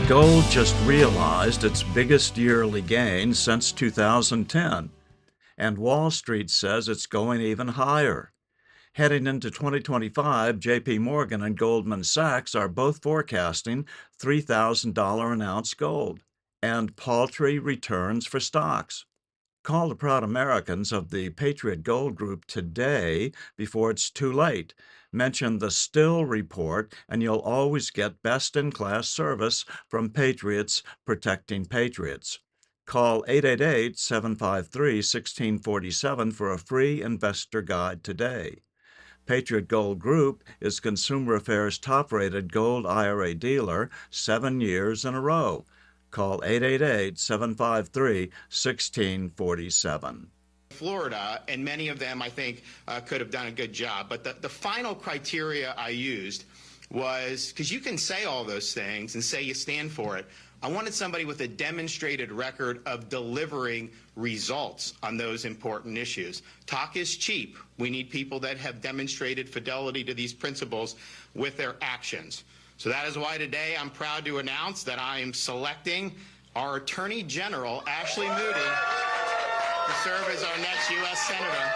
Gold just realized its biggest yearly gain since 2010, and Wall Street says it's going even higher. Heading into 2025, JP Morgan and Goldman Sachs are both forecasting $3,000 an ounce gold and paltry returns for stocks. Call the proud Americans of the Patriot Gold Group today before it's too late. Mention the Still Report, and you'll always get best-in-class service from Patriots protecting patriots. Call 888-753-1647 for a free investor guide today. Patriot Gold Group is Consumer Affairs' top-rated gold IRA dealer 7 years in a row. Call 888-753-1647. Florida, and many of them, I think, could have done a good job. But the final criteria I used was, because you can say all those things and say you stand for it, I wanted somebody with a demonstrated record of delivering results on those important issues. Talk is cheap. We need people that have demonstrated fidelity to these principles with their actions. So that is why today I'm proud to announce that I am selecting our Attorney General, Ashley Moody, to serve as our next U.S. Senator.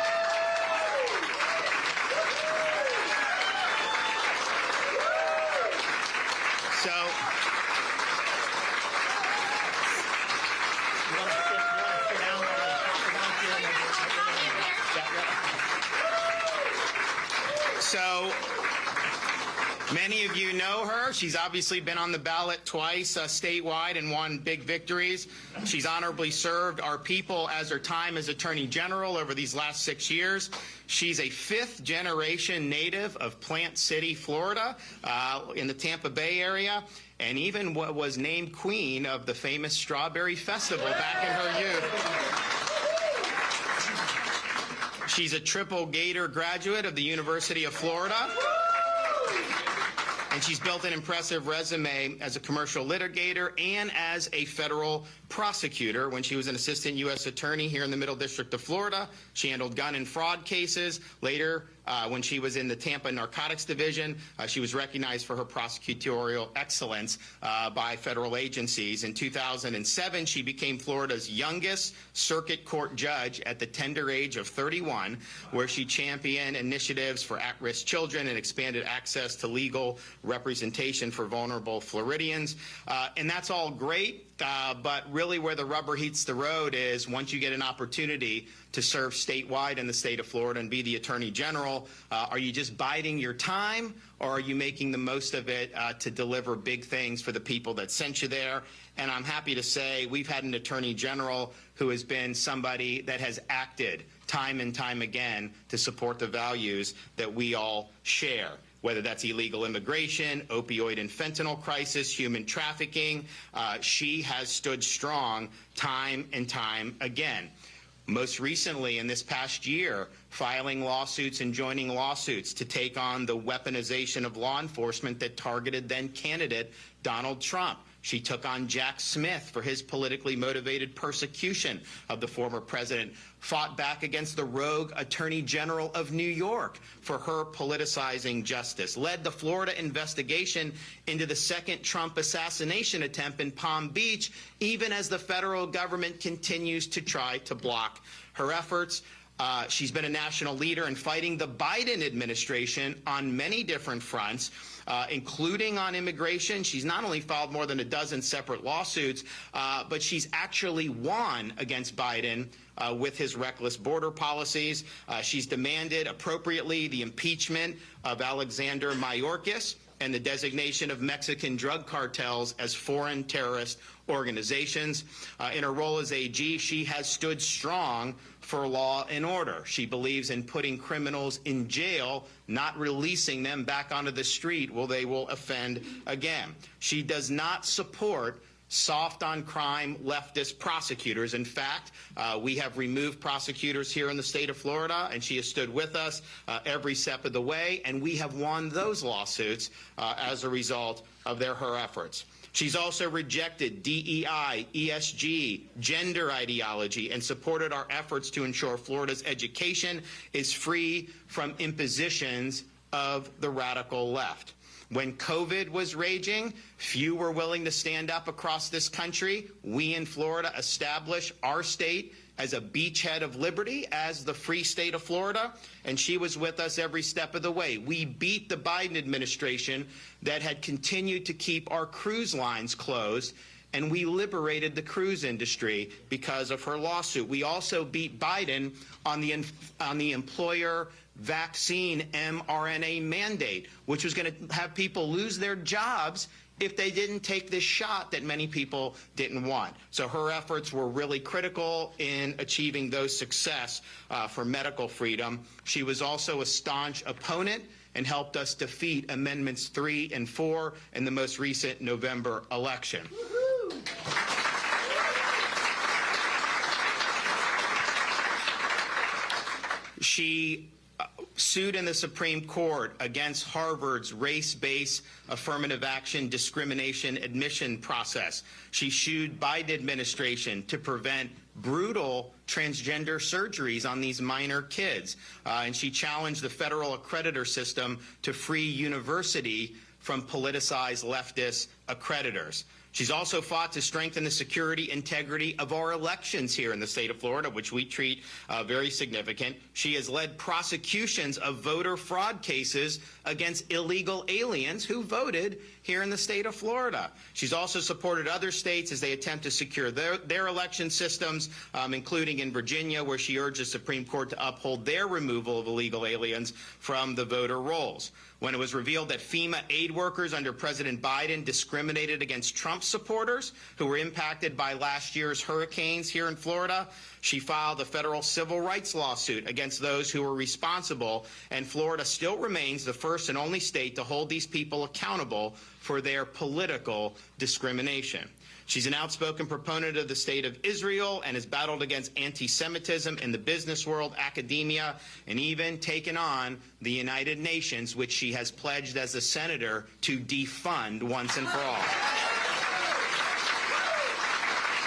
So many of you know her. She's obviously been on the ballot twice statewide and won big victories. She's honorably served our people as her time as Attorney General over these last 6 years. She's a fifth-generation native of Plant City, Florida, in the Tampa Bay area, and even was named queen of the famous Strawberry Festival back in her youth. She's a triple Gator graduate of the University of Florida. And she's built an impressive resume as a commercial litigator and as a federal prosecutor. When she was an assistant U.S. attorney here in the Middle District of Florida, she handled gun and fraud cases. Later, when she was in the Tampa Narcotics Division, she was recognized for her prosecutorial excellence by federal agencies. In 2007, she became Florida's youngest circuit court judge at the tender age of 31, where she championed initiatives for at-risk children and expanded access to legal representation for vulnerable Floridians. And that's all great. But really where the rubber heats the road is once you get an opportunity to serve statewide in the state of Florida and be the Attorney General, are you just biding your time, or are you making the most of it to deliver big things for the people that sent you there? And I'm happy to say we've had an Attorney General who has been somebody that has acted time and time again to support the values that we all share. Whether that's illegal immigration, opioid and fentanyl crisis, human trafficking, she has stood strong time and time again. Most recently, in this past year, filing lawsuits and joining lawsuits to take on the weaponization of law enforcement that targeted then-candidate Donald Trump. She took on Jack Smith for his politically motivated persecution of the former president, fought back against the rogue Attorney General of New York for her politicizing justice, led the Florida investigation into the second Trump assassination attempt in Palm Beach, even as the federal government continues to try to block her efforts. She's been a national leader in fighting the Biden administration on many different fronts, including on immigration. She's not only filed more than a dozen separate lawsuits, but she's actually won against Biden with his reckless border policies. She's demanded appropriately the impeachment of Alexander Mayorkas and the designation of Mexican drug cartels as foreign terrorist organizations. In her role as AG, she has stood strong for law and order. She believes in putting criminals in jail, not releasing them back onto the street where they will offend again. She does not support soft on crime leftist prosecutors. In fact, we have removed prosecutors here in the state of Florida, and she has stood with us every step of the way, and we have won those lawsuits as a result of her efforts. She's also rejected DEI, ESG, gender ideology, and supported our efforts to ensure Florida's education is free from impositions of the radical left. When COVID was raging, few were willing to stand up across this country. We in Florida established our state as a beachhead of liberty, as the free state of Florida, and she was with us every step of the way. We beat the Biden administration that had continued to keep our cruise lines closed, and we liberated the cruise industry because of her lawsuit. We also beat Biden on the employer vaccine mRNA mandate, which was going to have people lose their jobs if they didn't take this shot that many people didn't want. So her efforts were really critical in achieving those success for medical freedom. She was also a staunch opponent and helped us defeat Amendments 3 and 4 in the most recent November election. She sued in the Supreme Court against Harvard's race-based affirmative action discrimination admission process. She sued Biden administration to prevent brutal transgender surgeries on these minor kids. And she challenged the federal accreditor system to free university from politicized leftist accreditors. She's also fought to strengthen the security integrity of our elections here in the state of Florida, which we treat very significant. She has led prosecutions of voter fraud cases against illegal aliens who voted here in the state of Florida. She's also supported other states as they attempt to secure their election systems, including in Virginia, where she urged the Supreme Court to uphold their removal of illegal aliens from the voter rolls. When it was revealed that FEMA aid workers under President Biden discriminated against Trump supporters who were impacted by last year's hurricanes here in Florida, she filed a federal civil rights lawsuit against those who were responsible, and Florida still remains the first and only state to hold these people accountable for their political discrimination. She's an outspoken proponent of the state of Israel and has battled against anti-Semitism in the business world, academia, and even taken on the United Nations, which she has pledged as a senator to defund once and for all.